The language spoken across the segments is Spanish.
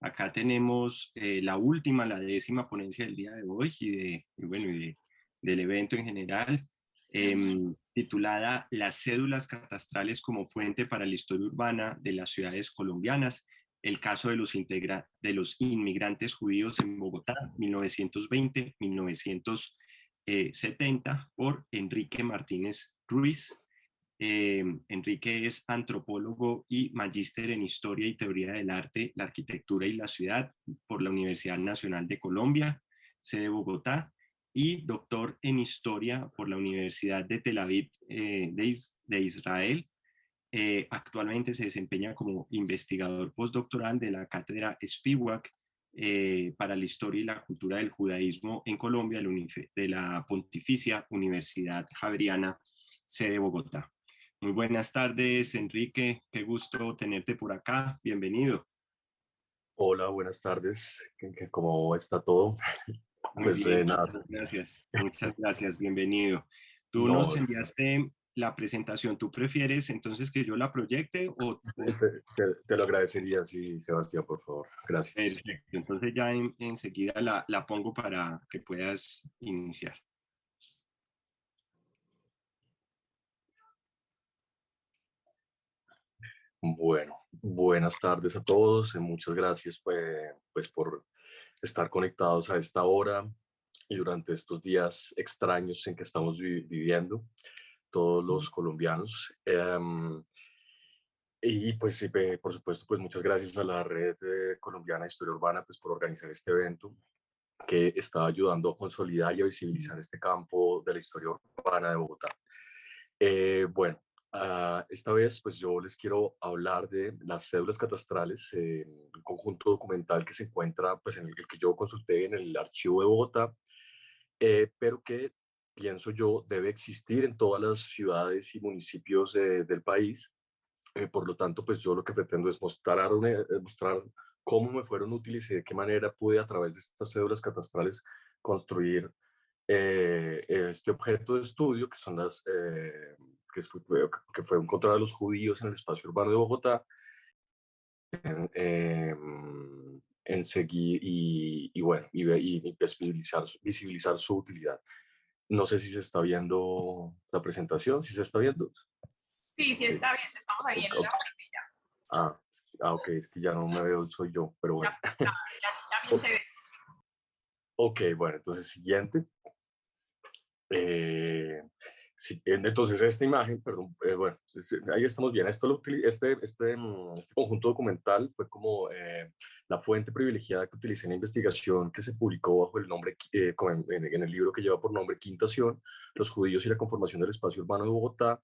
Acá tenemos la última, la 10ª ponencia del día de hoy del evento en general, titulada Las cédulas catastrales como fuente para la historia urbana de las ciudades colombianas, el caso de de los inmigrantes judíos en Bogotá, 1920-1970, por Enrique Martínez Ruiz. Enrique es antropólogo y magíster en Historia y Teoría del Arte, la Arquitectura y la Ciudad por la Universidad Nacional de Colombia, sede Bogotá, y doctor en Historia por la Universidad de Tel Aviv de Israel. Actualmente se desempeña como investigador postdoctoral de la Cátedra Spivak para la Historia y la Cultura del Judaísmo en Colombia de la Pontificia Universidad Javeriana, sede Bogotá. Muy buenas tardes, Enrique. Qué gusto tenerte por acá. Bienvenido. Hola, buenas tardes. ¿Cómo está todo? Muy Pues bien, nada, muchas gracias. Muchas gracias. Bienvenido. Tú nos no, enviaste la presentación. ¿Tú prefieres entonces que yo la proyecte o... te lo agradecería, sí, Sebastián, por favor. Gracias. Perfecto. Entonces ya enseguida la pongo para que puedas iniciar. Bueno, buenas tardes a todos. Muchas gracias pues por estar conectados a esta hora y durante estos días extraños en que estamos viviendo todos los colombianos. Y pues, sí, por supuesto, pues muchas gracias a la Red Colombiana de Historia Urbana pues por organizar este evento que está ayudando a consolidar y a visibilizar este campo de la historia urbana de Bogotá. Bueno, esta vez pues yo les quiero hablar de las cédulas catastrales, un conjunto documental que se encuentra pues en el que yo consulté en el archivo de Bogotá, pero que pienso yo debe existir en todas las ciudades y municipios del país. Por lo tanto, pues yo lo que pretendo es mostrar cómo me fueron útiles y de qué manera pude a través de estas cédulas catastrales construir este objeto de estudio, que son que fue encontrar a los judíos en el espacio urbano de Bogotá, eh, en seguir y bueno, y visibilizar su utilidad. No sé si se está viendo la presentación, si se está viendo. Sí, sí Ok, está bien, estamos ahí en la primera. Ah, ok, es que ya no me veo, soy yo, pero bueno. Ya bien se ve. Ok, bueno, entonces siguiente. Eh, sí, entonces esta imagen, perdón, bueno, ahí estamos bien. Este conjunto documental fue como la fuente privilegiada que utilicé en la investigación que se publicó bajo el nombre, en el libro que lleva por nombre Quintación, los judíos y la conformación del espacio urbano de Bogotá,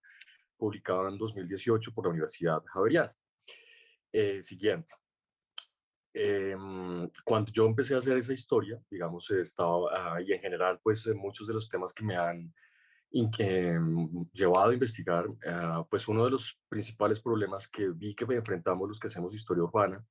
publicado en 2018 por la Universidad Javeriana. Siguiente. Cuando yo empecé a hacer esa historia, digamos, y en general, pues muchos de los temas que me han llevado a investigar, pues uno de los principales problemas que vi que enfrentamos los que hacemos historia urbana,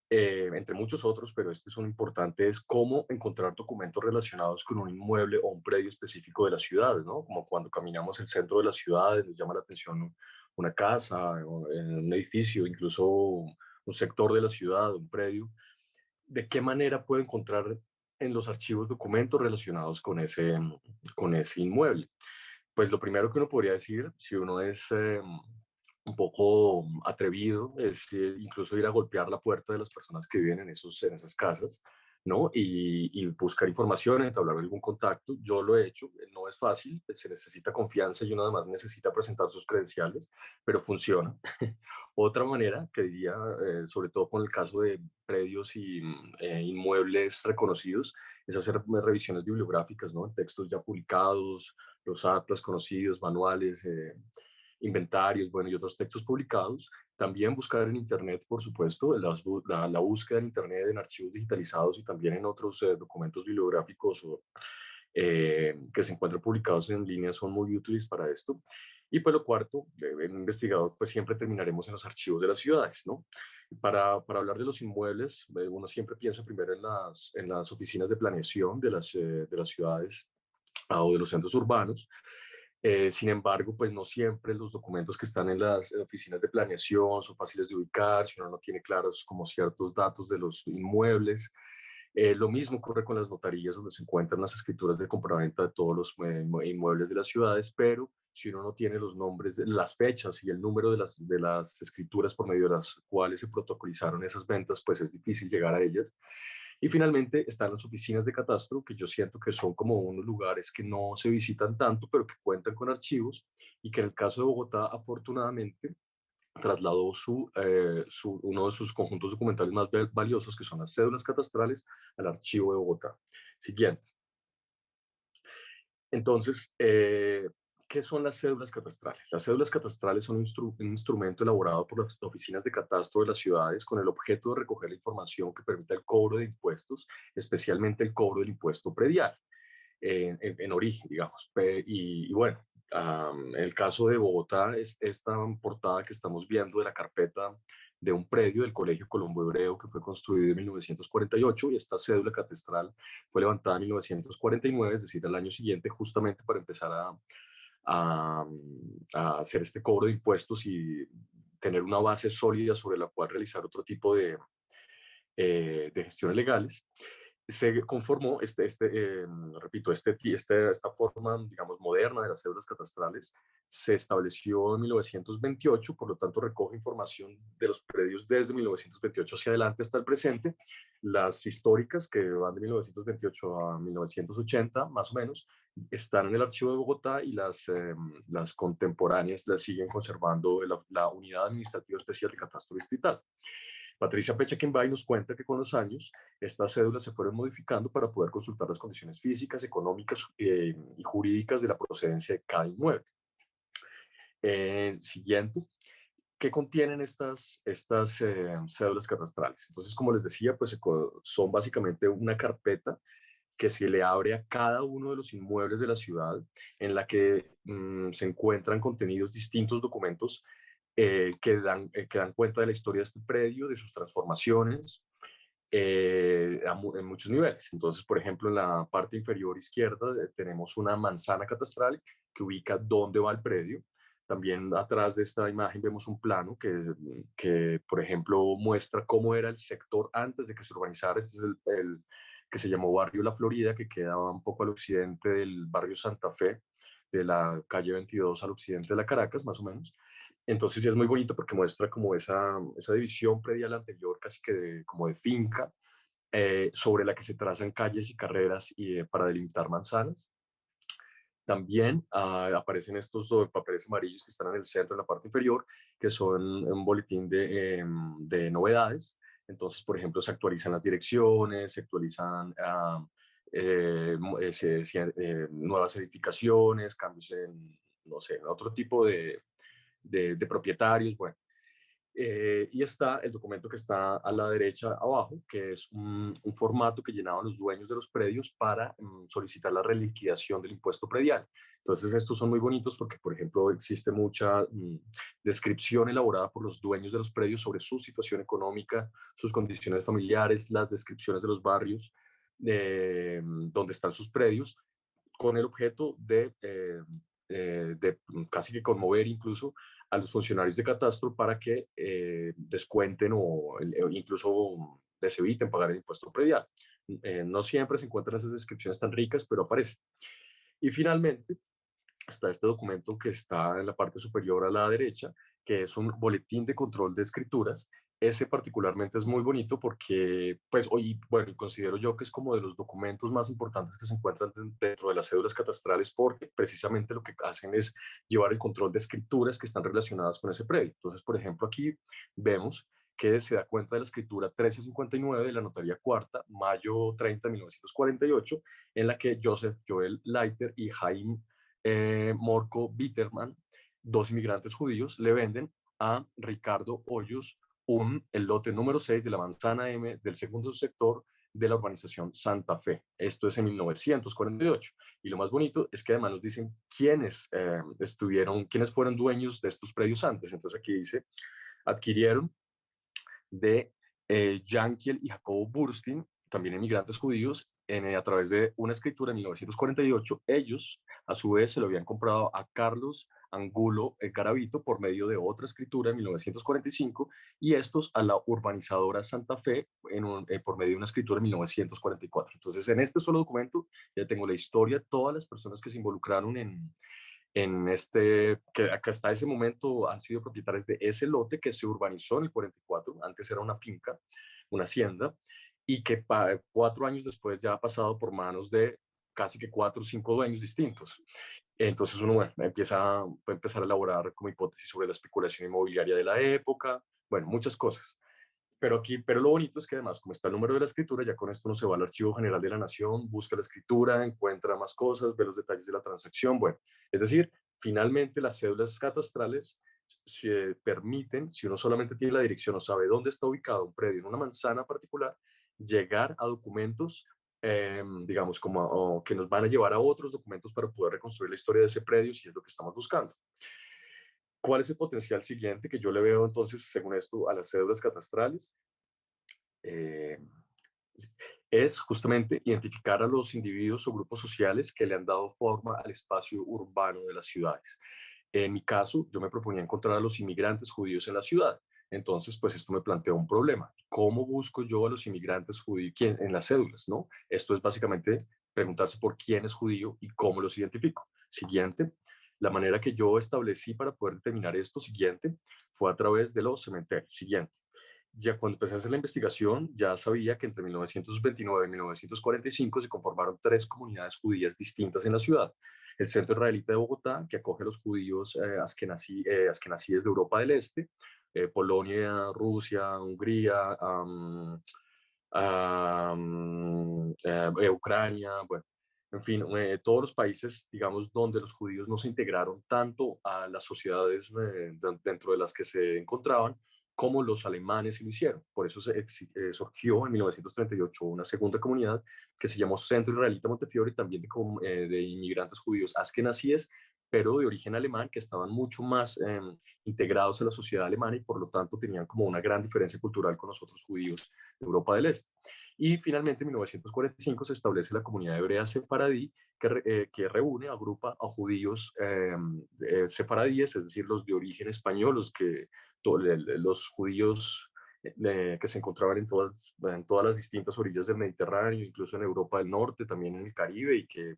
entre muchos otros, pero este es un importante, es cómo encontrar documentos relacionados con un inmueble o un predio específico de la ciudad, ¿no? Como cuando caminamos el centro de la ciudad, nos llama la atención una casa, un edificio, incluso un sector de la ciudad, un predio. ¿De qué manera puedo encontrar en los archivos documentos relacionados con ese inmueble? Pues lo primero que uno podría decir, si uno es un poco atrevido, es incluso ir a golpear la puerta de las personas que viven en esas casas, ¿no? Y buscar información, entablar algún contacto. Yo lo he hecho, no es fácil, se necesita confianza y uno además necesita presentar sus credenciales, pero funciona. Otra manera que diría, sobre todo con el caso de predios y inmuebles reconocidos, es hacer revisiones bibliográficas, ¿no? Textos ya publicados, los atlas conocidos, manuales, inventarios, bueno, y otros textos publicados. También buscar en Internet, por supuesto, la búsqueda en Internet en archivos digitalizados y también en otros documentos bibliográficos que se encuentran publicados en línea son muy útiles para esto. Y pues lo cuarto, en investigador, pues siempre terminaremos en los archivos de las ciudades, ¿no? Para hablar de los inmuebles, uno siempre piensa primero en las oficinas de planeación de las ciudades o de los centros urbanos, Sin embargo, pues no siempre los documentos que están en las oficinas de planeación son fáciles de ubicar, si uno no tiene claros como ciertos datos de los inmuebles. Lo mismo ocurre con las notarías, donde se encuentran las escrituras de compraventa de todos los inmuebles de las ciudades, pero si uno no tiene los nombres, las fechas y el número de las escrituras por medio de las cuales se protocolizaron esas ventas, pues es difícil llegar a ellas. Y finalmente están las oficinas de catastro, que yo siento que son como unos lugares que no se visitan tanto, pero que cuentan con archivos y que en el caso de Bogotá, afortunadamente, trasladó uno de sus conjuntos documentales más valiosos, que son las cédulas catastrales, al archivo de Bogotá. Siguiente. Entonces, ¿qué son las cédulas catastrales? Las cédulas catastrales son un instrumento elaborado por las oficinas de catastro de las ciudades con el objeto de recoger la información que permita el cobro de impuestos, especialmente el cobro del impuesto predial en origen, digamos. Y bueno, en el caso de Bogotá, es esta portada que estamos viendo de la carpeta de un predio del Colegio Colombo Hebreo que fue construido en 1948 y esta cédula catastral fue levantada en 1949, es decir, al año siguiente, justamente para empezar a, a hacer este cobro de impuestos y tener una base sólida sobre la cual realizar otro tipo de gestiones legales. Se conformó, repito, esta forma, digamos, moderna de las cédulas catastrales se estableció en 1928, por lo tanto recoge información de los predios desde 1928 hacia adelante hasta el presente. Las históricas, que van de 1928 a 1980, más o menos, están en el archivo de Bogotá y las contemporáneas las siguen conservando la Unidad Administrativa Especial de Catastro Distrital. Patricia Pecha-Quimbay nos cuenta que con los años estas cédulas se fueron modificando para poder consultar las condiciones físicas, económicas y jurídicas de la procedencia de cada inmueble. Siguiente. ¿Qué contienen estas cédulas catastrales? Entonces, como les decía, pues son básicamente una carpeta que se le abre a cada uno de los inmuebles de la ciudad en la que se encuentran contenidos distintos documentos que dan cuenta de la historia de este predio, de sus transformaciones en muchos niveles. Entonces, por ejemplo, en la parte inferior izquierda tenemos una manzana catastral que ubica dónde va el predio. También atrás de esta imagen vemos un plano que, por ejemplo, muestra cómo era el sector antes de que se urbanizara. Este es el que se llamó Barrio La Florida, que quedaba un poco al occidente del barrio Santa Fe, de la calle 22 al occidente de la Caracas, más o menos. Entonces ya es muy bonito porque muestra como esa división predial anterior, casi que como de finca, sobre la que se trazan calles y carreras para delimitar manzanas. También aparecen estos dos papeles amarillos que están en el centro, en la parte inferior, que son un boletín de novedades. Entonces, por ejemplo, se actualizan las direcciones, se actualizan nuevas edificaciones, cambios en, no sé, en otro tipo de propietarios. Bueno, y está el documento que está a la derecha abajo, que es un formato que llenaban los dueños de los predios para solicitar la reliquidación del impuesto predial. Entonces, estos son muy bonitos porque, por ejemplo, existe mucha descripción elaborada por los dueños de los predios sobre su situación económica, sus condiciones familiares, las descripciones de los barrios donde están sus predios, con el objeto de casi que conmover incluso a los funcionarios de catastro para que descuenten o incluso les eviten pagar el impuesto predial. No siempre se encuentran esas descripciones tan ricas, pero aparecen. Y finalmente está este documento que está en la parte superior a la derecha, que es un boletín de control de escrituras. Ese particularmente es muy bonito porque, pues, hoy, bueno, considero yo que es como de los documentos más importantes que se encuentran dentro de las cédulas catastrales porque precisamente lo que hacen es llevar el control de escrituras que están relacionadas con ese predio. Entonces, por ejemplo, aquí vemos que se da cuenta de la escritura 1359 de la Notaría Cuarta, mayo 30 de 1948, en la que Joseph Joel Leiter y Jaime Morco Bitterman, dos inmigrantes judíos, le venden a Ricardo Hoyos el lote número 6 de la manzana M del segundo sector de la urbanización Santa Fe. Esto es en 1948. Y lo más bonito es que además nos dicen quiénes fueron dueños de estos predios antes. Entonces aquí dice, adquirieron de Yankiel y Jacobo Burstein, también inmigrantes judíos, a través de una escritura en 1948, ellos a su vez se lo habían comprado a Carlos Angulo Garavito por medio de otra escritura en 1945 y estos a la urbanizadora Santa Fe por medio de una escritura en 1944. Entonces, en este solo documento ya tengo la historia de todas las personas que se involucraron en que hasta ese momento han sido propietarios de ese lote que se urbanizó en el 44, antes era una finca, una hacienda, y que 4 años después ya ha pasado por manos de casi que 4 o 5 dueños distintos. Entonces uno, bueno, puede empezar a elaborar como hipótesis sobre la especulación inmobiliaria de la época, bueno, muchas cosas. Pero lo bonito es que además, como está el número de la escritura, ya con esto uno se va al Archivo General de la Nación, busca la escritura, encuentra más cosas, ve los detalles de la transacción, bueno, es decir, finalmente las cédulas catastrales se permiten, si uno solamente tiene la dirección o sabe dónde está ubicado un predio en una manzana particular, llegar a documentos, digamos, que nos van a llevar a otros documentos para poder reconstruir la historia de ese predio si es lo que estamos buscando. ¿Cuál es el potencial siguiente que yo le veo entonces, según esto, a las cédulas catastrales? Eh, es justamente identificar a los individuos o grupos sociales que le han dado forma al espacio urbano de las ciudades. En mi caso, yo me proponía encontrar a los inmigrantes judíos en la ciudad. Entonces, pues esto me plantea un problema. ¿Cómo busco yo a los inmigrantes judíos en las cédulas? ¿No? Esto es básicamente preguntarse por quién es judío y cómo los identifico. Siguiente, la manera que yo establecí para poder determinar esto siguiente fue a través de los cementerios. Siguiente, ya cuando empecé a hacer la investigación, ya sabía que entre 1929 y 1945 se conformaron 3 comunidades judías distintas en la ciudad. El Centro Israelita de Bogotá, que acoge a los judíos askenazíes de Europa del Este, Polonia, Rusia, Hungría, Ucrania, bueno, en fin, todos los países, digamos, donde los judíos no se integraron tanto a las sociedades dentro de las que se encontraban, como los alemanes lo hicieron. Por eso surgió en 1938 una segunda comunidad que se llamó Centro Israelita Montefiore, también de inmigrantes judíos askenazíes, pero de origen alemán, que estaban mucho más integrados a la sociedad alemana y por lo tanto tenían como una gran diferencia cultural con los otros judíos de Europa del Este. Y finalmente en 1945 se establece la comunidad hebrea sefaradí que reúne, agrupa a judíos sefaradíes, es decir, los de origen español, los judíos que se encontraban en todas las distintas orillas del Mediterráneo, incluso en Europa del Norte, también en el Caribe, y que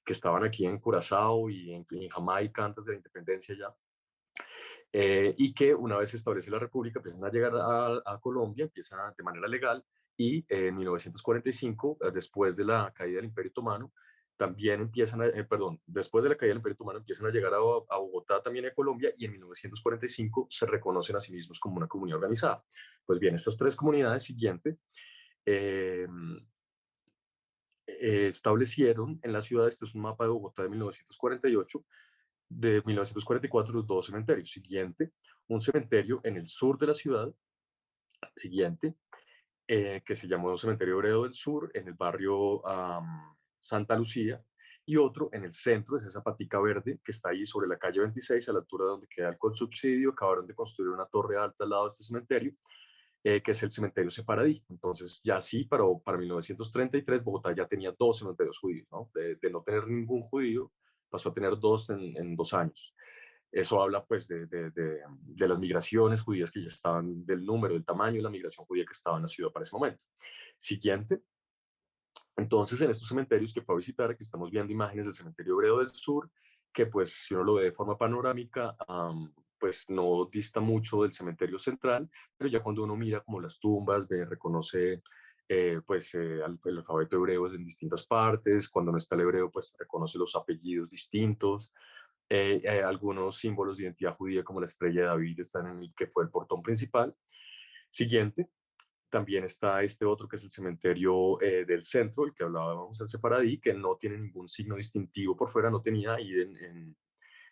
estaban aquí en Curazao y en Jamaica antes de la independencia ya. Y que una vez se establece la República empiezan a llegar a Colombia, empiezan de manera legal, y en 1945, después de la caída del Imperio Otomano, también después de la caída del Imperio Otomano empiezan a llegar a Bogotá, también a Colombia, y en 1945 se reconocen a sí mismos como una comunidad organizada. Pues bien, estas 3 comunidades siguientes eh, establecieron en la ciudad, este es un mapa de Bogotá de 1948, de 1944 los 2 cementerios. Siguiente, un cementerio en el sur de la ciudad, siguiente, que se llamó Cementerio Hebreo del Sur, en el barrio Santa Lucía, y otro en el centro, es esa patica verde que está ahí sobre la calle 26, a la altura donde queda el Colsubsidio. Acabaron de construir una torre alta al lado de este cementerio, que es el cementerio sefaradí. Entonces, ya sí, para 1933, Bogotá ya tenía 2 cementerios judíos, ¿no? De no tener ningún judío, pasó a tener 2 en 2 años. Eso habla pues de las migraciones judías que ya estaban, del número, del tamaño de la migración judía que estaba en la ciudad para ese momento. Siguiente. Entonces, en estos cementerios que fue a visitar, aquí estamos viendo imágenes del cementerio hebreo del sur, que pues si uno lo ve de forma panorámica, pues no dista mucho del cementerio central, pero ya cuando uno mira como las tumbas, reconoce el alfabeto hebreo en distintas partes. Cuando no está el hebreo, pues reconoce los apellidos distintos. Algunos símbolos de identidad judía como la estrella de David están en el que fue el portón principal. Siguiente, también está este otro que es el cementerio del centro, el que hablábamos, el sefaradí, que no tiene ningún signo distintivo por fuera, no tenía, y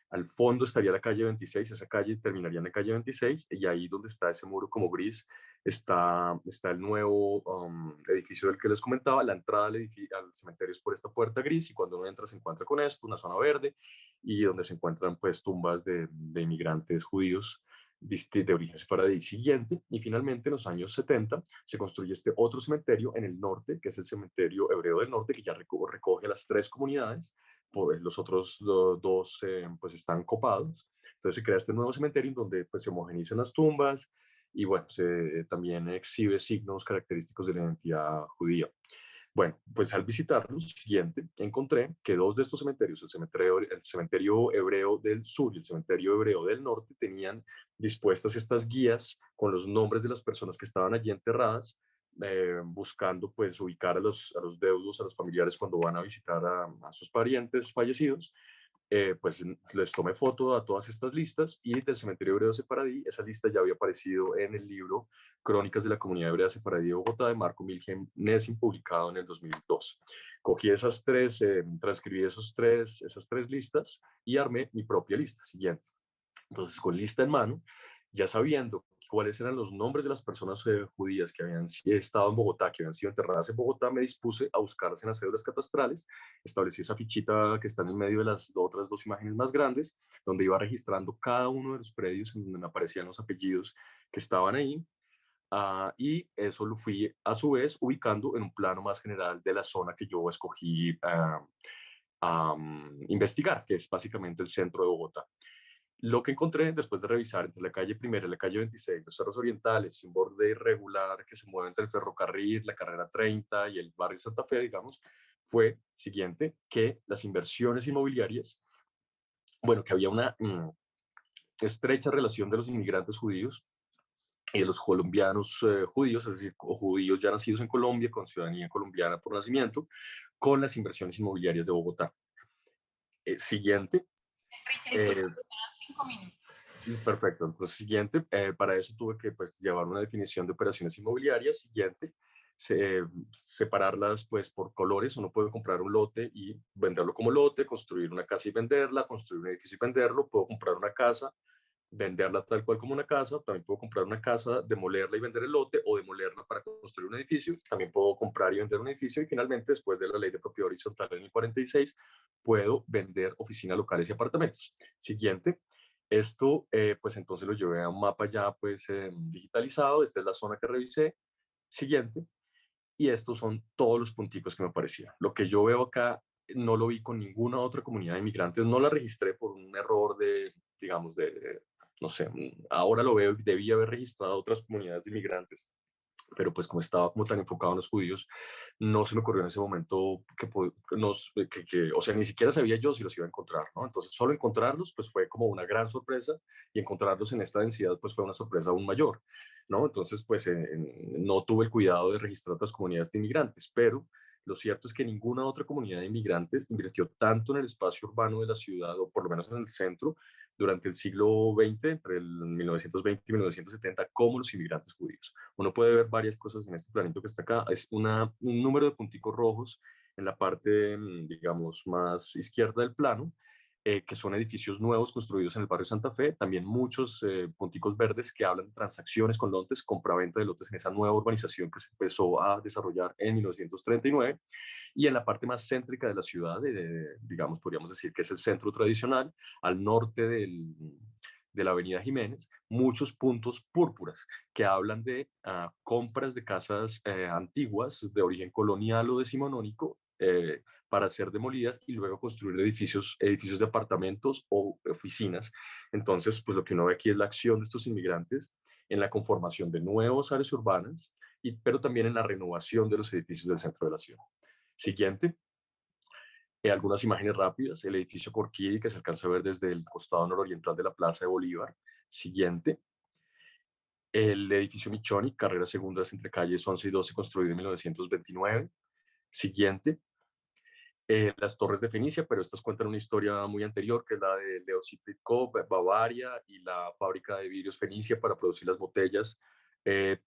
al fondo estaría la calle 26, esa calle terminaría en la calle 26, y ahí donde está ese muro como gris está el nuevo edificio del que les comentaba. La entrada al cementerio es por esta puerta gris, y cuando uno entra se encuentra con esto, una zona verde, y donde se encuentran pues tumbas de inmigrantes judíos de origen sefaradí. Siguiente, y finalmente en los años 70 se construye este otro cementerio en el norte, que es el cementerio hebreo del norte, que ya recoge las 3 comunidades, pues los otros dos pues están copados. Entonces se crea este nuevo cementerio en donde pues se homogenizan las tumbas y bueno, también exhibe signos característicos de la identidad judía. Bueno, pues al visitar lo siguiente, encontré que 2 de estos cementerios, el cementerio hebreo del sur y el cementerio hebreo del norte, tenían dispuestas estas guías con los nombres de las personas que estaban allí enterradas, buscando pues ubicar a los deudos, a los familiares cuando van a visitar a sus parientes fallecidos. Pues les tomé foto a todas estas listas y del cementerio hebreo sefaradí, esa lista ya había aparecido en el libro Crónicas de la Comunidad Hebrea Sefaradí de Bogotá de Marco Milhem Nessim, publicado en el 2002. Cogí esas 3, transcribí esas tres listas y armé mi propia lista siguiente. Entonces, con lista en mano, ya sabiendo cuáles eran los nombres de las personas judías que habían estado en Bogotá, que habían sido enterradas en Bogotá, me dispuse a buscarlas en las cédulas catastrales, establecí esa fichita que está en medio de las otras 2 imágenes más grandes, donde iba registrando cada uno de los predios en donde aparecían los apellidos que estaban ahí, y eso lo fui a su vez ubicando en un plano más general de la zona que yo escogí a investigar, que es básicamente el centro de Bogotá. Lo que encontré después de revisar entre la calle Primera y la calle 26, los cerros orientales y un borde irregular que se mueve entre el ferrocarril, la carrera 30 y el barrio Santa Fe, digamos, fue siguiente, que las inversiones inmobiliarias, bueno, que había una estrecha relación de los inmigrantes judíos y de los colombianos judíos, es decir, judíos ya nacidos en Colombia, con ciudadanía colombiana por nacimiento, con las inversiones inmobiliarias de Bogotá. Siguiente. Enrique, disculpa, quedan 5 minutos. Perfecto. Entonces, siguiente, para eso tuve que pues, llevar una definición de operaciones inmobiliarias. Siguiente, separarlas pues, por colores. Uno puede comprar un lote y venderlo como lote, construir una casa y venderla, construir un edificio y venderlo. Puedo comprar una casa, venderla tal cual como una casa. También puedo comprar una casa, demolerla y vender el lote, o demolerla para construir un edificio. También puedo comprar y vender un edificio. Y finalmente, después de la ley de propiedad horizontal en el 46, puedo vender oficinas locales y apartamentos. Siguiente. Esto, pues entonces lo llevé a un mapa ya pues digitalizado. Esta es la zona que revisé. Siguiente. Y estos son todos los punticos que me aparecían. Lo que yo veo acá no lo vi con ninguna otra comunidad de inmigrantes. No la registré por un error digamos, no sé, ahora lo veo y debía haber registrado otras comunidades de inmigrantes, pero pues como estaba como tan enfocado en los judíos, no se me ocurrió en ese momento o sea, ni siquiera sabía yo si los iba a encontrar, ¿no? Entonces solo encontrarlos pues fue como una gran sorpresa, y encontrarlos en esta densidad pues fue una sorpresa aún mayor, ¿no? Entonces pues no tuve el cuidado de registrar otras comunidades de inmigrantes, pero lo cierto es que ninguna otra comunidad de inmigrantes invirtió tanto en el espacio urbano de la ciudad, o por lo menos en el centro, durante el siglo XX, entre el 1920 y 1970, como los inmigrantes judíos. Uno puede ver varias cosas en este planito que está acá. Es un número de punticos rojos en la parte, digamos, más izquierda del plano, que son edificios nuevos construidos en el barrio Santa Fe. También muchos punticos verdes que hablan de transacciones con lotes, compraventa de lotes en esa nueva urbanización que se empezó a desarrollar en 1939. Y en la parte más céntrica de la ciudad, digamos, podríamos decir que es el centro tradicional, al norte de la Avenida Jiménez, muchos puntos púrpuras que hablan de compras de casas antiguas de origen colonial o decimonónico, para ser demolidas y luego construir edificios de apartamentos o oficinas. Entonces, pues lo que uno ve aquí es la acción de estos inmigrantes en la conformación de nuevas áreas urbanas, pero también en la renovación de los edificios del centro de la ciudad. Siguiente. Algunas imágenes rápidas. El edificio Corquidi, que se alcanza a ver desde el costado nororiental de la Plaza de Bolívar. Siguiente. El edificio Michoni, carreras segundas entre calles 11 y 12, construido en 1929. Siguiente. Las Torres de Fenicia, pero estas cuentan una historia muy anterior, que es la de Leo Sitrikov, Bavaria, y la fábrica de vidrios Fenicia para producir las botellas,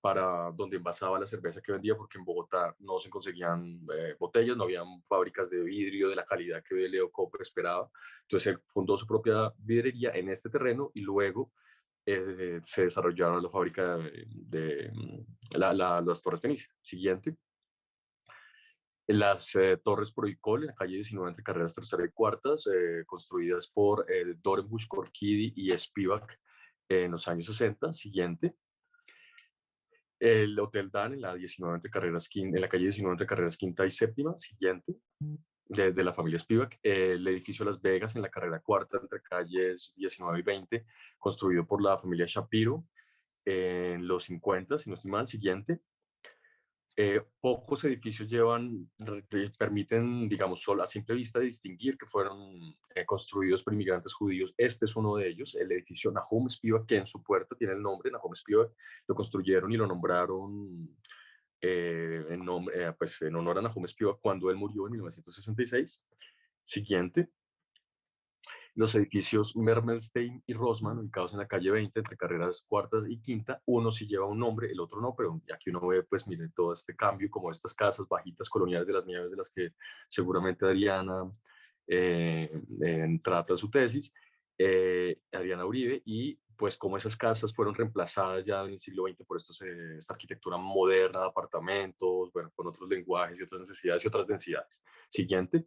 para donde envasaba la cerveza que vendía, porque en Bogotá no se conseguían botellas, no habían fábricas de vidrio de la calidad que Leo Cooper esperaba. Entonces él fundó su propia vidrería en este terreno, y luego se desarrollaron la fábrica las Torres Fenicia. Siguiente. Las Torres Proicol, en la calle 19 entre carreras tercera y cuartas, construidas por Dorenbusch, Corquidi y Spivak, en los años 60. Siguiente. El Hotel Dan en la 19 entre carreras, en la calle 19 entre carreras quinta y séptima. Siguiente. De la familia Spivak. El edificio Las Vegas en la carrera cuarta entre calles 19 y 20, construido por la familia Shapiro en los 50, si no estoy mal. Siguiente. Pocos edificios permiten, digamos, solo a simple vista distinguir que fueron construidos por inmigrantes judíos. Este es uno de ellos, el edificio Nahum Spivak, que en su puerta tiene el nombre Nahum Spivak. Lo construyeron y lo nombraron pues, en honor a Nahum Spivak cuando él murió en 1966. Siguiente. Los edificios Mermelstein y Rossmann, ubicados en la calle 20, entre carreras cuarta y quinta. Uno sí lleva un nombre, el otro no, pero aquí uno ve, pues miren, todo este cambio, como estas casas bajitas coloniales de las Nieves, de las que seguramente Adriana trata su tesis, Adriana Uribe, y pues como esas casas fueron reemplazadas ya en el siglo XX por esta arquitectura moderna de apartamentos, bueno, con otros lenguajes y otras necesidades y otras densidades. Siguiente.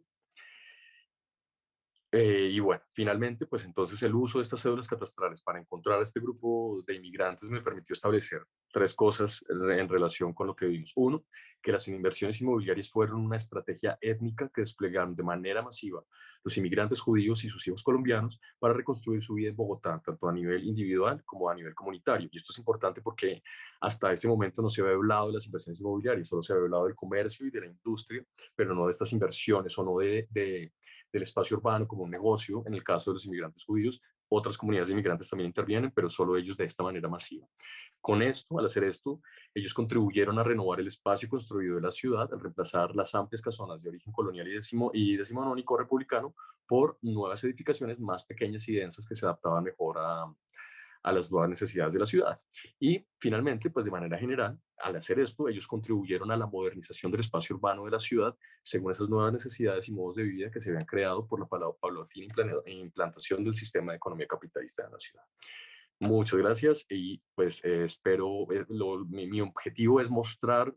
Y bueno, finalmente, pues entonces el uso de estas cédulas catastrales para encontrar a este grupo de inmigrantes me permitió establecer tres cosas en relación con lo que vimos. Uno, que las inversiones inmobiliarias fueron una estrategia étnica que desplegaron de manera masiva los inmigrantes judíos y sus hijos colombianos para reconstruir su vida en Bogotá, tanto a nivel individual como a nivel comunitario. Y esto es importante porque hasta este momento no se había hablado de las inversiones inmobiliarias, solo se había hablado del comercio y de la industria, pero no de estas inversiones o no del espacio urbano como un negocio. En el caso de los inmigrantes judíos, otras comunidades de inmigrantes también intervienen, pero solo ellos de esta manera masiva. Con esto, al hacer esto, ellos contribuyeron a renovar el espacio construido de la ciudad, al reemplazar las amplias casonas de origen colonial y decimonónico republicano por nuevas edificaciones más pequeñas y densas que se adaptaban mejor a las nuevas necesidades de la ciudad. Y finalmente, pues de manera general, al hacer esto, ellos contribuyeron a la modernización del espacio urbano de la ciudad según esas nuevas necesidades y modos de vida que se habían creado por la paulatina implantación del sistema de economía capitalista de la ciudad. Muchas gracias y pues espero, mi objetivo es mostrar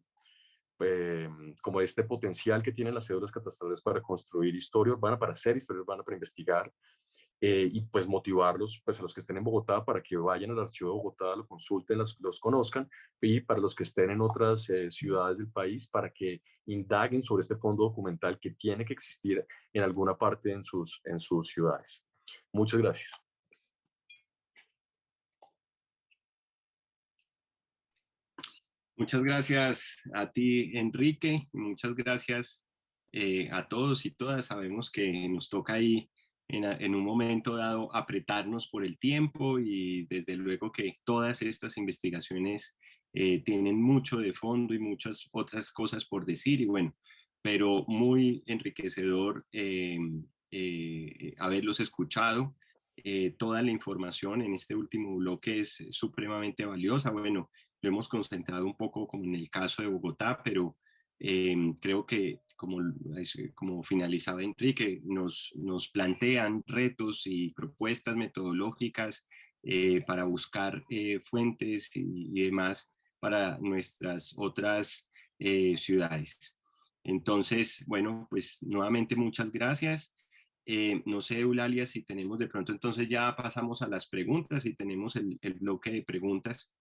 como este potencial que tienen las cédulas catastrales para construir historia urbana, para hacer historia urbana, para investigar, y pues motivarlos, pues a los que estén en Bogotá para que vayan al archivo de Bogotá, lo consulten, los conozcan, y para los que estén en otras ciudades del país para que indaguen sobre este fondo documental que tiene que existir en alguna parte en sus ciudades. Muchas gracias. Muchas gracias a ti, Enrique. Muchas gracias a todos y todas. Sabemos que nos toca ahí en un momento dado apretarnos por el tiempo y desde luego que todas estas investigaciones tienen mucho de fondo y muchas otras cosas por decir y bueno, pero muy enriquecedor haberlos escuchado. Toda la información en este último bloque es supremamente valiosa. Bueno, lo hemos concentrado un poco como en el caso de Bogotá, pero creo que como finalizaba Enrique, nos plantean retos y propuestas metodológicas para buscar fuentes y demás para nuestras otras ciudades. Entonces, bueno, pues nuevamente muchas gracias. No sé, Eulalia, si tenemos de pronto, entonces ya pasamos a las preguntas y tenemos el bloque de preguntas.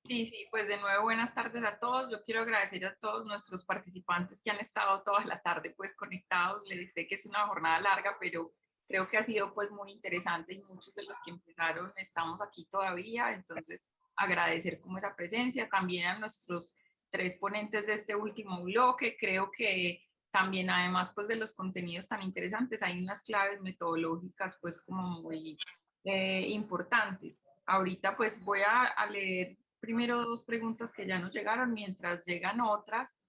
Sí, sí, pues de nuevo buenas tardes a todos. Yo quiero agradecer a todos nuestros participantes que han estado toda la tarde pues conectados. Les sé que es una jornada larga, pero creo que ha sido pues muy interesante y muchos de los que empezaron estamos aquí todavía. Entonces, agradecer como esa presencia. También a nuestros tres ponentes de este último bloque. Creo que también además pues de los contenidos tan interesantes hay unas claves metodológicas pues como muy importantes. Ahorita pues voy a leer primero dos preguntas que ya nos llegaron, mientras llegan otras.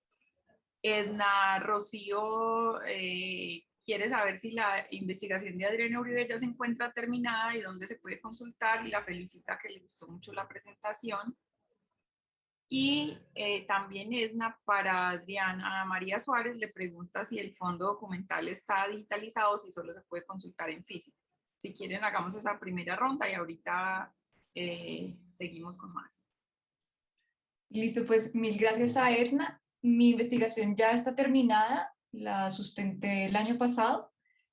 Edna Rocío quiere saber si la investigación de Adriana Uribe ya se encuentra terminada y dónde se puede consultar, y la felicita, que le gustó mucho la presentación. Y también Edna, para Adriana María Suárez, le pregunta si el fondo documental está digitalizado o si solo se puede consultar en físico. Si quieren, hagamos esa primera ronda y ahorita seguimos con más. Listo, pues mil gracias a Edna. Mi investigación ya está terminada, la sustenté el año pasado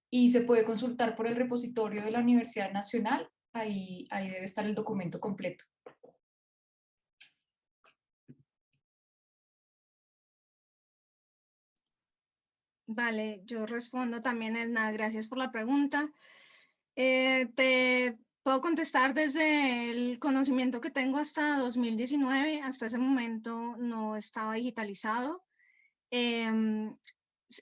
y se puede consultar por el repositorio de la Universidad Nacional. ahí debe estar el documento completo. Vale, yo respondo también, Edna, gracias por la pregunta. Te puedo contestar desde el conocimiento que tengo hasta 2019, hasta ese momento no estaba digitalizado.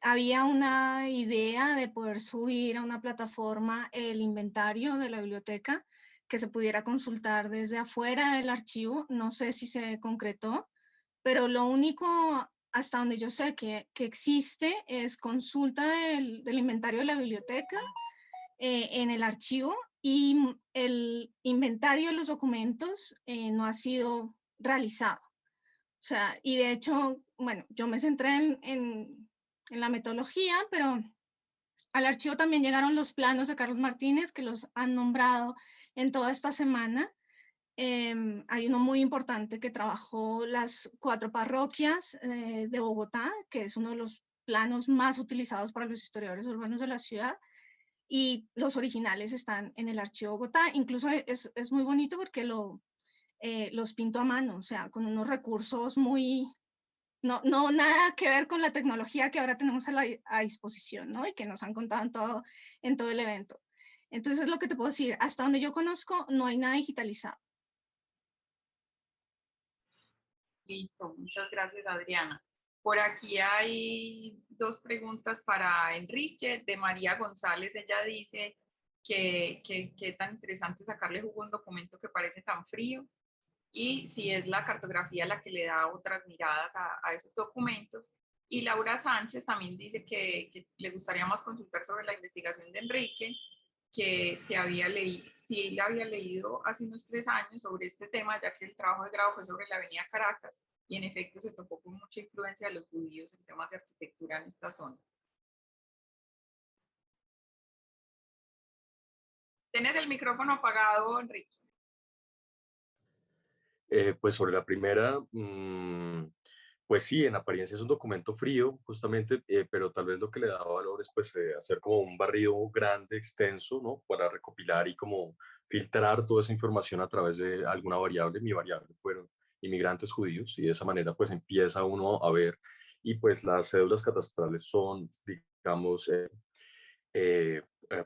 Había una idea de poder subir a una plataforma el inventario de la biblioteca que se pudiera consultar desde afuera del archivo. No sé si se concretó, pero lo único hasta donde yo sé que existe es consulta del inventario de la biblioteca en el archivo, y el inventario de los documentos no ha sido realizado. O sea, y de hecho, bueno, yo me centré en la metodología, pero al archivo también llegaron los planos de Carlos Martínez, que los han nombrado en toda esta semana. Hay uno muy importante que trabajó las 4 parroquias de Bogotá, que es uno de los planos más utilizados para los historiadores urbanos de la ciudad, y los originales están en el archivo Bogotá. Incluso es muy bonito porque los pinto a mano, o sea, con unos recursos muy, no nada que ver con la tecnología que ahora tenemos a disposición, ¿no? Y que nos han contado en todo el evento. Entonces, lo que te puedo decir, hasta donde yo conozco, no hay nada digitalizado. Listo, muchas gracias, Adriana. Por aquí hay 2 preguntas para Enrique, de María González. Ella dice que tan interesante sacarle jugo a un documento que parece tan frío, y si es la cartografía la que le da otras miradas a esos documentos. Y Laura Sánchez también dice que le gustaría más consultar sobre la investigación de Enrique, que si él había leído hace unos 3 años sobre este tema, ya que el trabajo de grado fue sobre la avenida Caracas, y en efecto se topó con mucha influencia de los judíos en temas de arquitectura en esta zona. ¿Tienes el micrófono apagado, Enrique? Pues sobre la primera, pues sí, en apariencia es un documento frío, justamente, pero tal vez lo que le da valor es pues hacer como un barrido grande, extenso, ¿no? Para recopilar y como filtrar toda esa información a través de alguna variable. Mi variable fueron inmigrantes judíos, y de esa manera pues empieza uno a ver, y pues las cédulas catastrales son, digamos,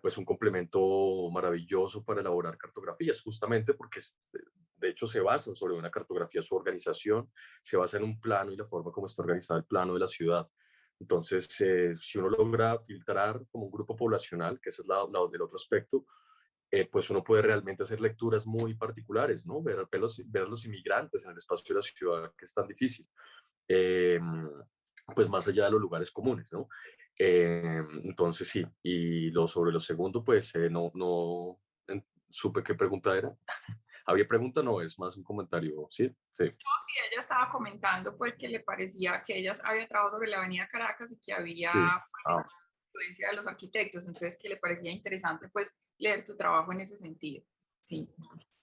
pues un complemento maravilloso para elaborar cartografías, justamente porque de hecho se basan sobre una cartografía. Su organización se basa en un plano y la forma como está organizado el plano de la ciudad. Entonces, si uno logra filtrar como un grupo poblacional, que ese es del otro aspecto, pues uno puede realmente hacer lecturas muy particulares, ¿no? Ver a los inmigrantes en el espacio de la ciudad, que es tan difícil. Eh, pues más allá de los lugares comunes, ¿no? Entonces sí, y sobre lo segundo, pues supe qué pregunta era. ¿Había pregunta? No, es más un comentario, ¿sí? Sí. Sí, ella estaba comentando pues que le parecía que ella había trabajado sobre la avenida Caracas y que había Sí. pues, influencia de los arquitectos, entonces que le parecía interesante pues leer tu trabajo en ese sentido. Sí.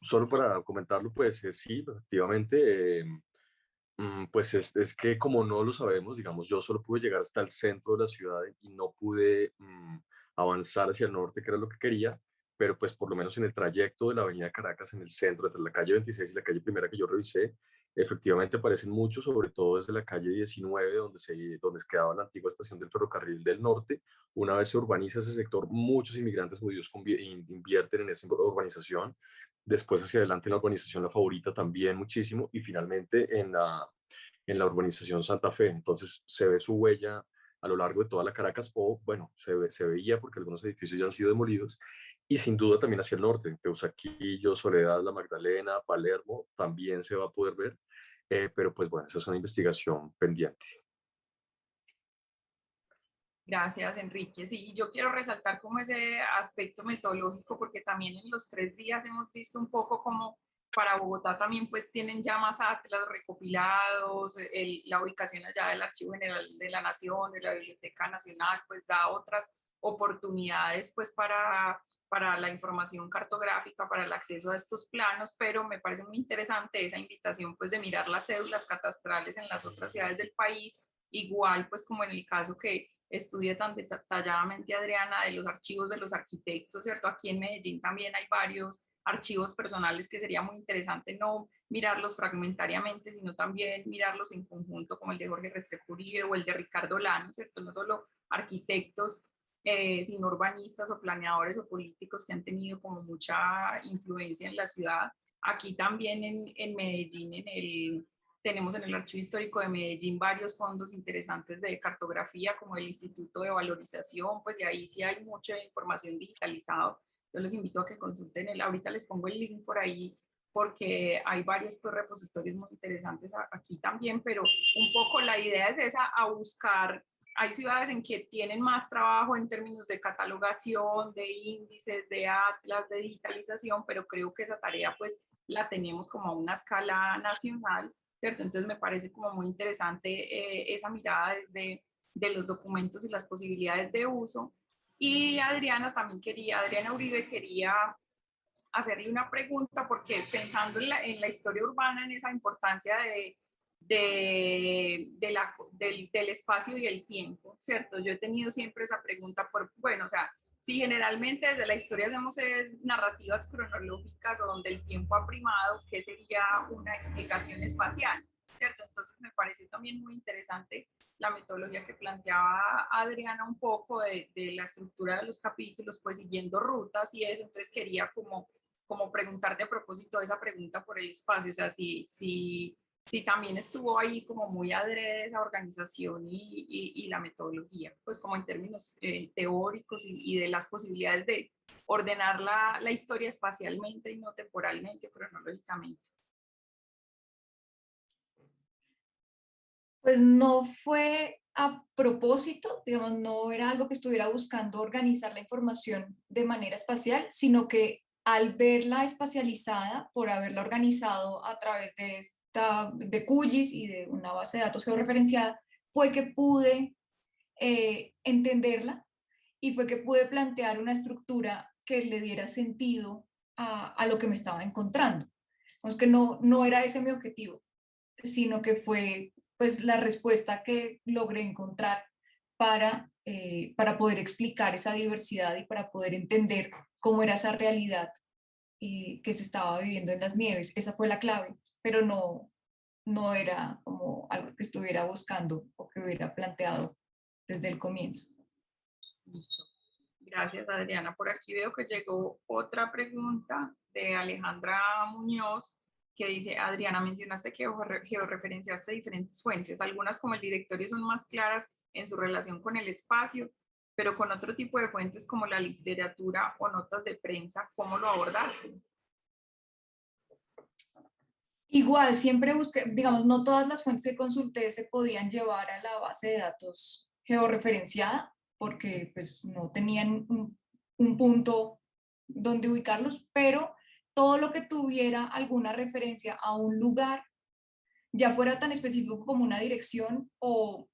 Solo para comentarlo, pues sí, efectivamente, pues es que como no lo sabemos, digamos, yo solo pude llegar hasta el centro de la ciudad y no pude avanzar hacia el norte, que era lo que quería, pero pues por lo menos en el trayecto de la avenida Caracas, en el centro, entre la calle 26 y la calle Primera que yo revisé, efectivamente aparecen muchos, sobre todo desde la calle 19, donde quedaba la antigua estación del ferrocarril del norte. Una vez se urbaniza ese sector, muchos inmigrantes judíos invierten en esa urbanización. Después hacia adelante en la urbanización La Favorita también muchísimo, y finalmente en la urbanización Santa Fe. Entonces se ve su huella a lo largo de toda la Caracas, o bueno, se veía porque algunos edificios ya han sido demolidos, y sin duda también hacia el norte, Teusaquillo, Soledad, La Magdalena, Palermo, también se va a poder ver, pero pues bueno, esa es una investigación pendiente. Gracias, Enrique. Sí, yo quiero resaltar como ese aspecto metodológico, porque también en los 3 días hemos visto un poco como para Bogotá también pues tienen ya más atlas recopilados, la ubicación allá del Archivo General de la Nación, de la Biblioteca Nacional, pues da otras oportunidades pues para la información cartográfica, para el acceso a estos planos, pero me parece muy interesante esa invitación pues de mirar las cédulas catastrales en las otras ciudades del país, igual pues como en el caso que estudia tan detalladamente Adriana de los archivos de los arquitectos, ¿cierto? Aquí en Medellín también hay varios archivos personales que sería muy interesante no mirarlos fragmentariamente, sino también mirarlos en conjunto, como el de Jorge Restrepo Uribe o el de Ricardo Lano, ¿cierto? No solo arquitectos, sino urbanistas o planeadores o políticos que han tenido como mucha influencia en la ciudad. Aquí también en Medellín, tenemos en el Archivo Histórico de Medellín varios fondos interesantes de cartografía, como el Instituto de Valorización, pues y ahí sí hay mucha información digitalizada. Yo los invito a que consulten ahorita les pongo el link por ahí, porque hay varios pues, repositorios muy interesantes aquí también, pero un poco la idea es esa, a buscar. Hay ciudades en que tienen más trabajo en términos de catalogación, de índices, de atlas, de digitalización, pero creo que esa tarea pues la tenemos como a una escala nacional, ¿cierto? Entonces me parece como muy interesante esa mirada desde de los documentos y las posibilidades de uso. Y Adriana Uribe quería hacerle una pregunta porque pensando en la historia urbana, en esa importancia del espacio y el tiempo, ¿cierto? Yo he tenido siempre esa pregunta bueno, o sea, si generalmente desde la historia hacemos narrativas cronológicas o donde el tiempo ha primado, ¿qué sería una explicación espacial? ¿Cierto? Entonces me pareció también muy interesante la metodología que planteaba Adriana un poco de la estructura de los capítulos, pues siguiendo rutas y eso, entonces quería como preguntarte a propósito de esa pregunta por el espacio, o sea, si también estuvo ahí como muy adrede esa organización y la metodología, pues como en términos teóricos y de las posibilidades de ordenar la historia espacialmente y no temporalmente, cronológicamente. Pues no fue a propósito, digamos, no era algo que estuviera buscando organizar la información de manera espacial, sino que al verla espacializada, por haberla organizado a través de QGIS y de una base de datos georreferenciada, fue que pude entenderla y fue que pude plantear una estructura que le diera sentido a lo que me estaba encontrando. Es que no era ese mi objetivo, sino que fue pues la respuesta que logré encontrar para poder explicar esa diversidad y para poder entender cómo era esa realidad que se estaba viviendo en las nieves. Esa fue la clave, pero no era como algo que estuviera buscando o que hubiera planteado desde el comienzo. Listo. Gracias, Adriana. Por aquí veo que llegó otra pregunta de Alejandra Muñoz, que dice, Adriana, mencionaste que georreferenciaste diferentes fuentes. Algunas, como el directorio, son más claras en su relación con el espacio, pero con otro tipo de fuentes como la literatura o notas de prensa, ¿cómo lo abordaste? Igual, siempre busqué, digamos, no todas las fuentes que consulté se podían llevar a la base de datos georreferenciada, porque pues no tenían un punto donde ubicarlos, pero todo lo que tuviera alguna referencia a un lugar, ya fuera tan específico como una dirección o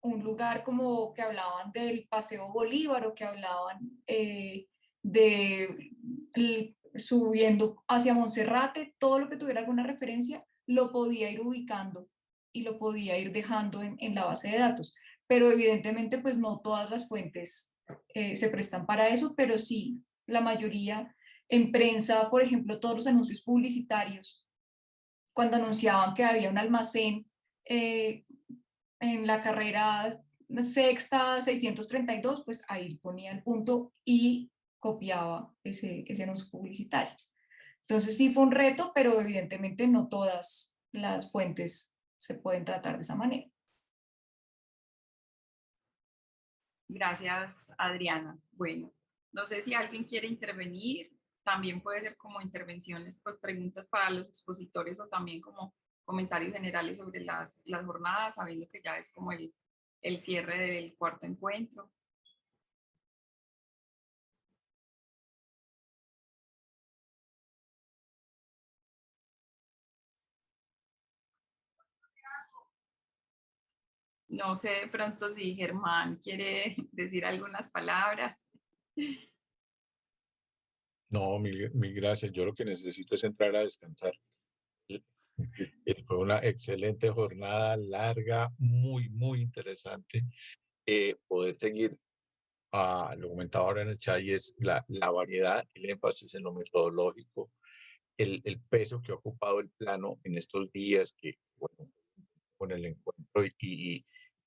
un lugar como que hablaban del Paseo Bolívar o que hablaban subiendo hacia Monserrate, todo lo que tuviera alguna referencia lo podía ir ubicando y lo podía ir dejando en la base de datos. Pero evidentemente pues no todas las fuentes se prestan para eso, pero sí, la mayoría en prensa, por ejemplo, todos los anuncios publicitarios, cuando anunciaban que había un almacén en la carrera sexta 632, pues ahí ponía el punto y copiaba ese anuncio publicitario. Entonces sí fue un reto, pero evidentemente no todas las fuentes se pueden tratar de esa manera. Gracias, Adriana. Bueno, no sé si alguien quiere intervenir. También puede ser como intervenciones, pues preguntas para los expositores o también como comentarios generales sobre las jornadas, sabiendo que ya es como el cierre del cuarto encuentro. No sé de pronto si Germán quiere decir algunas palabras. No, mil gracias. Yo lo que necesito es entrar a descansar. Fue una excelente jornada, larga, muy interesante. Poder seguir lo comentaba ahora en el chat, y es la variedad, el énfasis en lo metodológico, el peso que ha ocupado el plano en estos días, que, bueno, con el encuentro y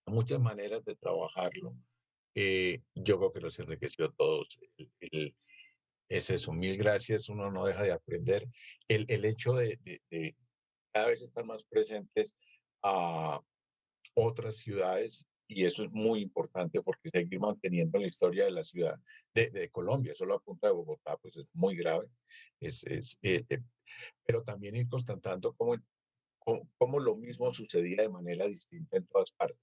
muchas maneras de trabajarlo, yo creo que los enriqueció a todos. Es eso, mil gracias, uno no deja de aprender. El hecho de cada vez estar más presentes a otras ciudades, y eso es muy importante porque seguir manteniendo la historia de la ciudad de Colombia, solo a punta de Bogotá, pues es muy grave, pero también ir constatando cómo lo mismo sucedía de manera distinta en todas partes.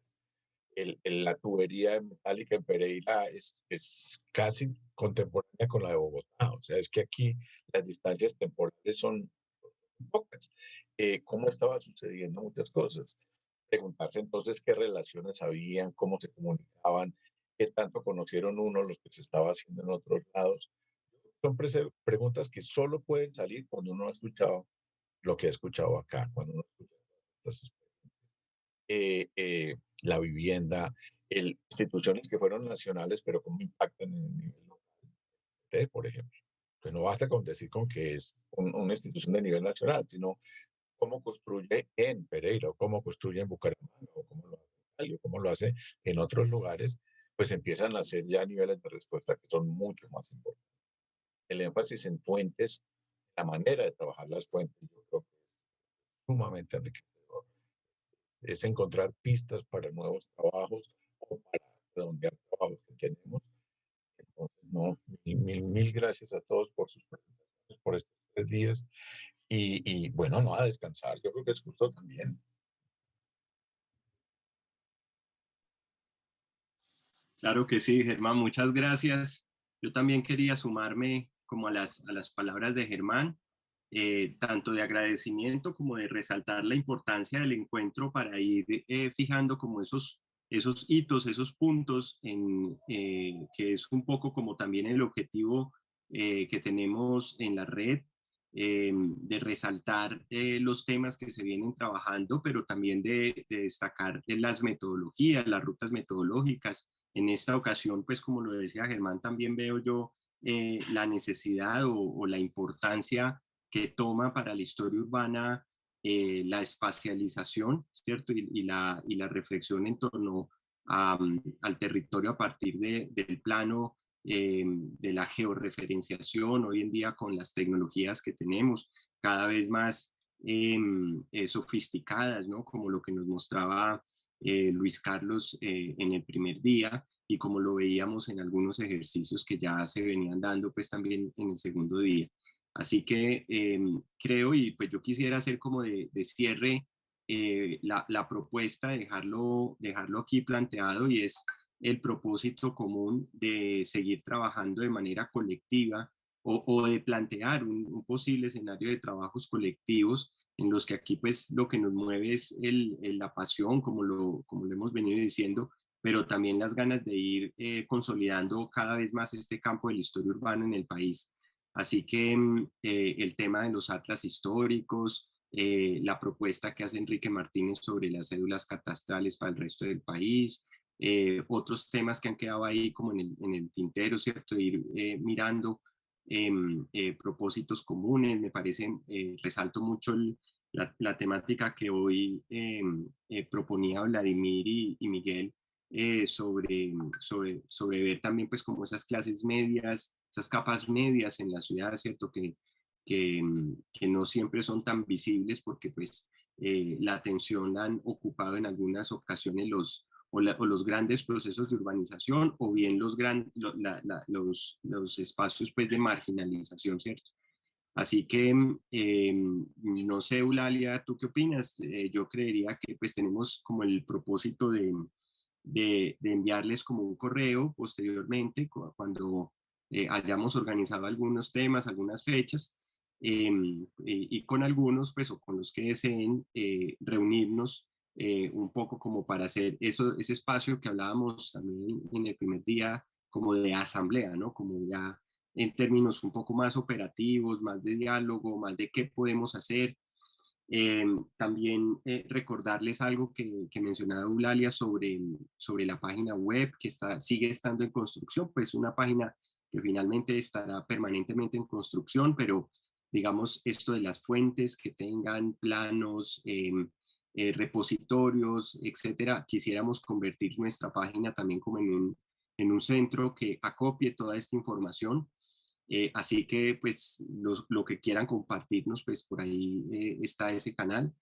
La tubería metálica en Pereira es casi contemporánea con la de Bogotá, o sea, es que aquí las distancias temporales son pocas. ¿Cómo estaban sucediendo muchas cosas? Preguntarse entonces qué relaciones habían, cómo se comunicaban, qué tanto conocieron uno los que se estaba haciendo en otros lados. Son preguntas que solo pueden salir cuando uno ha escuchado lo que ha escuchado acá, cuando uno escucha estas la vivienda, instituciones que fueron nacionales, pero cómo impactan en el nivel local, por ejemplo. Pues no basta con decir con que es una institución de nivel nacional, sino cómo construye en Pereira, o cómo construye en Bucaramanga, o cómo lo hace en Cali, o cómo lo hace en otros lugares, pues empiezan a ser ya niveles de respuesta que son mucho más importantes. El énfasis en fuentes, la manera de trabajar las fuentes, yo creo que es sumamente enriquecedor. Es encontrar pistas para nuevos trabajos o para redondear trabajos que tenemos. Entonces, no, mil gracias a todos por sus presentaciones, por estos 3 días. Y bueno, no, a descansar. Yo creo que es justo también. Claro que sí, Germán, muchas gracias. Yo también quería sumarme como a las palabras de Germán, tanto de agradecimiento como de resaltar la importancia del encuentro para ir fijando como esos hitos, esos puntos, que es un poco como también el objetivo que tenemos en la red, de resaltar los temas que se vienen trabajando, pero también de destacar las metodologías, las rutas metodológicas. En esta ocasión, pues como lo decía Germán, también veo yo la necesidad o la importancia que toma para la historia urbana la espacialización, ¿cierto? Y la reflexión en torno al territorio a partir del plano de la georreferenciación, hoy en día con las tecnologías que tenemos cada vez más sofisticadas, ¿no? Como lo que nos mostraba Luis Carlos en el primer día, y como lo veíamos en algunos ejercicios que ya se venían dando pues también en el segundo día. Así que creo, y pues yo quisiera hacer como de cierre la propuesta, dejarlo aquí planteado, y es el propósito común de seguir trabajando de manera colectiva, o de plantear un posible escenario de trabajos colectivos en los que aquí pues lo que nos mueve es la pasión, como lo hemos venido diciendo, pero también las ganas de ir consolidando cada vez más este campo de la historia urbana en el país. Así que el tema de los atlas históricos, la propuesta que hace Enrique Martínez sobre las cédulas catastrales para el resto del país, otros temas que han quedado ahí como en el tintero, ¿cierto? De ir mirando propósitos comunes, me parece, resalto mucho la temática que hoy proponía Vladimir y Miguel, sobre ver también pues como esas clases medias, esas capas medias en la ciudad, ¿cierto? Que no siempre son tan visibles porque pues la atención la han ocupado en algunas ocasiones los grandes procesos de urbanización, o bien los espacios pues de marginalización, ¿cierto? Así que, no sé, Eulalia, ¿tú qué opinas? Yo creería que pues tenemos como el propósito de enviarles como un correo posteriormente, cuando hayamos organizado algunos temas, algunas fechas, y con algunos, pues, o con los que deseen reunirnos un poco como para hacer ese espacio que hablábamos también en el primer día, como de asamblea, ¿no? Como ya en términos un poco más operativos, más de diálogo, más de qué podemos hacer. También recordarles algo que mencionaba Eulalia sobre la página web que sigue estando en construcción, pues una página que finalmente estará permanentemente en construcción, pero digamos esto de las fuentes que tengan planos, repositorios, etcétera, quisiéramos convertir nuestra página también como en un centro que acopie toda esta información. Así que pues lo que quieran compartirnos, pues por ahí está ese canal.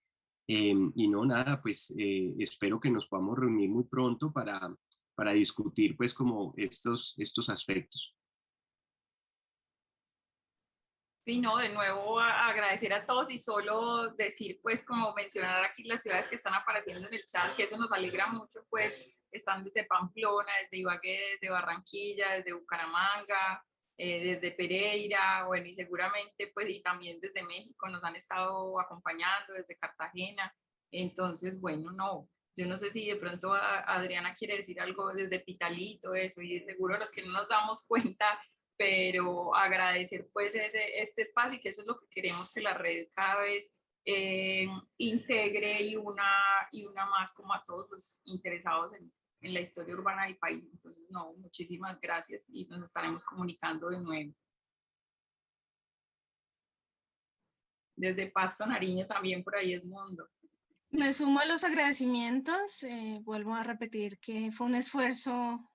Y no, nada, pues espero que nos podamos reunir muy pronto para discutir pues como estos aspectos. Sí, no, de nuevo agradecer a todos y solo decir, pues, como mencionar aquí las ciudades que están apareciendo en el chat, que eso nos alegra mucho, pues, están desde Pamplona, desde Ibagué, desde Barranquilla, desde Bucaramanga, desde Pereira, bueno, y seguramente, pues, y también desde México nos han estado acompañando, desde Cartagena. Entonces, bueno, no, yo no sé si de pronto Adriana quiere decir algo desde Pitalito, eso, y seguro los que no nos damos cuenta, pero agradecer pues este espacio y que eso es lo que queremos que la red cada vez integre y una más como a todos los interesados en la historia urbana del país. Entonces, no, muchísimas gracias y nos estaremos comunicando de nuevo. Desde Pasto, Nariño también por ahí es mundo. Me sumo a los agradecimientos, vuelvo a repetir que fue un esfuerzo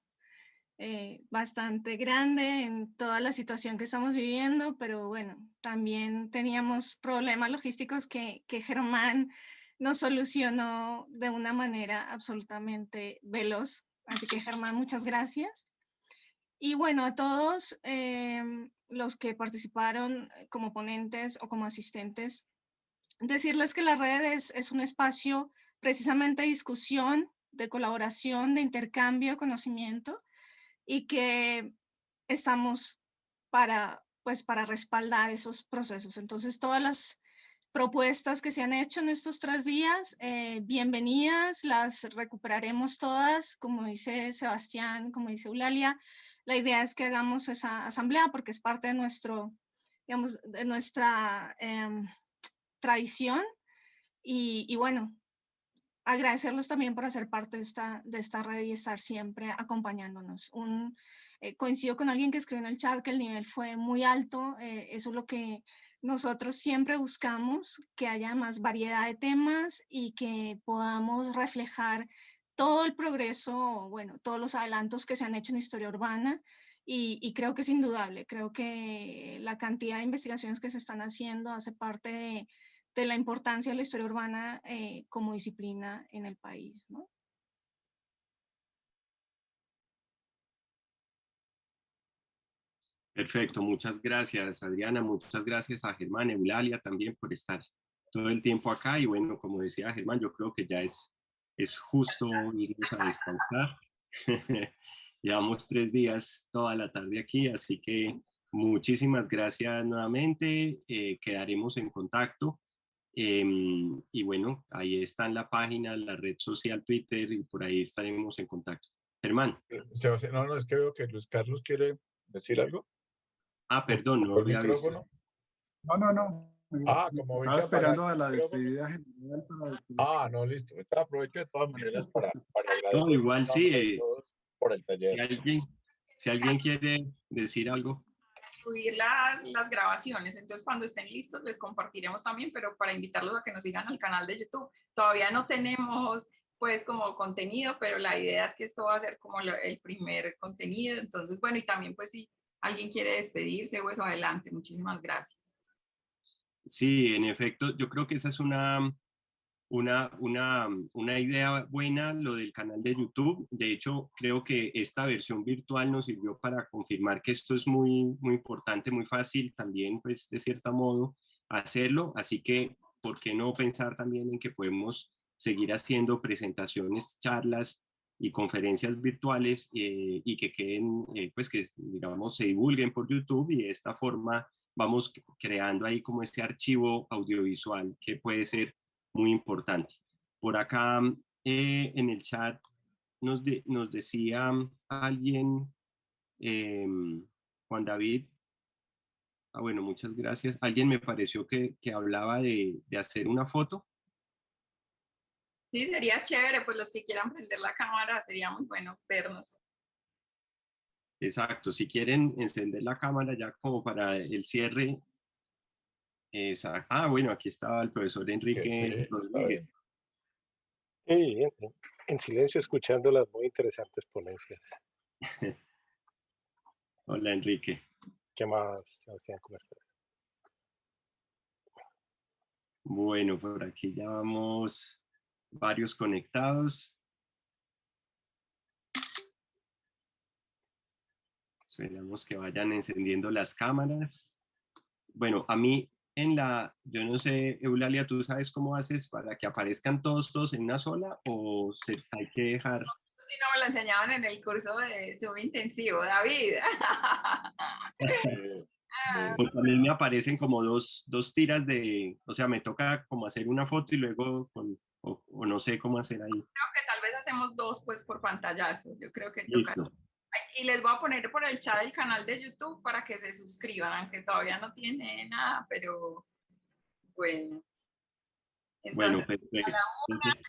bastante grande en toda la situación que estamos viviendo, pero bueno, también teníamos problemas logísticos que Germán nos solucionó de una manera absolutamente veloz. Así que Germán, muchas gracias. Y bueno, a todos los que participaron como ponentes o como asistentes, decirles que la red es un espacio precisamente de discusión, de colaboración, de intercambio de conocimiento, y que estamos para respaldar esos procesos. Entonces, todas las propuestas que se han hecho en estos 3 días, bienvenidas, las recuperaremos todas, como dice Sebastián, como dice Eulalia. La idea es que hagamos esa asamblea porque es parte de de nuestra tradición y bueno, agradecerles también por hacer parte de esta red y estar siempre acompañándonos. Coincido con alguien que escribió en el chat que el nivel fue muy alto, eso es lo que nosotros siempre buscamos, que haya más variedad de temas y que podamos reflejar todo el progreso, bueno, todos los adelantos que se han hecho en historia urbana y creo que es indudable, creo que la cantidad de investigaciones que se están haciendo hace parte de la importancia de la historia urbana como disciplina en el país, ¿no? Perfecto, muchas gracias Adriana, muchas gracias a Germán, Eulalia también por estar todo el tiempo acá y bueno, como decía Germán, yo creo que ya es justo irnos a descansar. Llevamos 3 días toda la tarde aquí, así que muchísimas gracias nuevamente, quedaremos en contacto. Y bueno, ahí está en la página, la red social Twitter y por ahí estaremos en contacto. Germán. Sebastián, no, es que veo que Luis Carlos quiere decir algo. Ah, perdón, no ¿Por había visto. micrófono? No. Como vi Estaba que esperando apagaste a la el micrófono. despedida general para despedir. No, listo. Aprovecho de todas maneras para No, agradecer igual en nombre de sí, todos por el taller. si alguien quiere decir algo. Subir las grabaciones, entonces cuando estén listos les compartiremos también, pero para invitarlos a que nos sigan al canal de YouTube. Todavía no tenemos pues como contenido, pero la idea es que esto va a ser como el primer contenido, entonces bueno, y también pues si alguien quiere despedirse o eso, adelante, muchísimas gracias. Sí, en efecto, yo creo que esa es una idea buena, lo del canal de YouTube. De hecho, creo que esta versión virtual nos sirvió para confirmar que esto es muy, muy importante, muy fácil también, pues, de cierto modo, hacerlo. Así que, ¿por qué no pensar también en que podemos seguir haciendo presentaciones, charlas y conferencias virtuales y que queden, pues, que, digamos, se divulguen por YouTube y de esta forma vamos creando ahí como este archivo audiovisual que puede ser muy importante. Por acá en el chat nos decía alguien, Juan David, Ah, bueno, muchas gracias. Alguien me pareció que hablaba de hacer una foto. Sí, sería chévere, pues los que quieran prender la cámara, sería muy bueno vernos. Exacto, si quieren encender la cámara ya como para el cierre. Exacto. Ah, bueno, aquí estaba el profesor Que sí, Enrique está Rodríguez. bien. Sí, en silencio escuchando las muy interesantes ponencias. Hola, Enrique. ¿Qué más, Sebastián? ¿Cómo estás? Bueno, por aquí ya vamos varios conectados. Esperamos que vayan encendiendo las cámaras. Bueno, a mí yo no sé, Eulalia, ¿tú sabes cómo haces para que aparezcan todos en una sola o hay que dejar? Si no me lo enseñaban en el curso de Zoom intensivo, David. Porque a mí me aparecen como dos tiras o sea, me toca como hacer una foto y luego o no sé cómo hacer ahí. Creo que tal vez hacemos dos pues por pantallazo. Yo creo que toca. Listo. Y les voy a poner por el chat el canal de YouTube para que se suscriban, aunque todavía no tiene nada, pero bueno. Bueno, Entonces, perfecto. Entonces,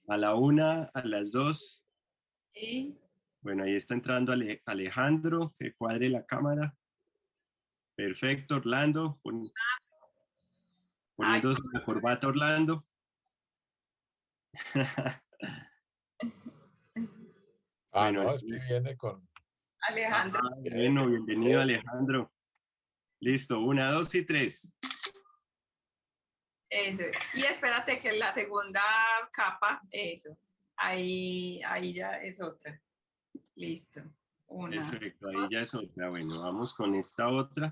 a la 1, a las 2. y Bueno, ahí está entrando Alejandro, que cuadre la cámara. Perfecto, Orlando. Poniéndose la corbata, Orlando. Bueno, no, es que viene con... Alejandro. Bueno, bienvenido, Alejandro. Listo, 1, 2 y 3. Eso. Y espérate que la segunda capa, eso. Ahí ya es otra. Listo. Una. Perfecto, ahí ya es otra. Bueno, vamos con esta otra.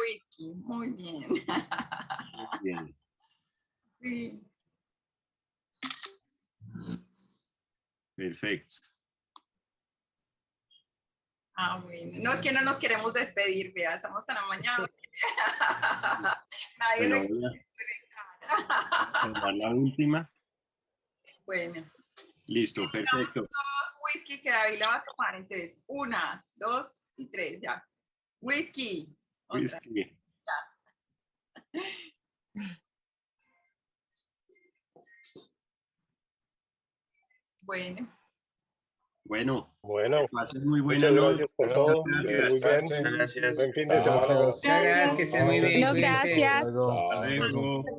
Whisky, muy bien. Muy bien. Sí. Perfecto. Ah, bueno. No es que no nos queremos despedir, vea, estamos tan amañados. Nadie Bueno, se voy quiere a tomar la última. Bueno. Listo, perfecto. Whisky que David la va a tomar. Entonces, 1, 2 y 3, ya. Whisky. Otra. Whisky. Ya. Bueno. Bueno, Bueno, pasen muy buena muchas noche. gracias por todo. Gracias. Que estén muy bien. Gracias. Buen fin de semana. Muchas gracias, que estén muy bien. No, cuídense. gracias. Hasta luego.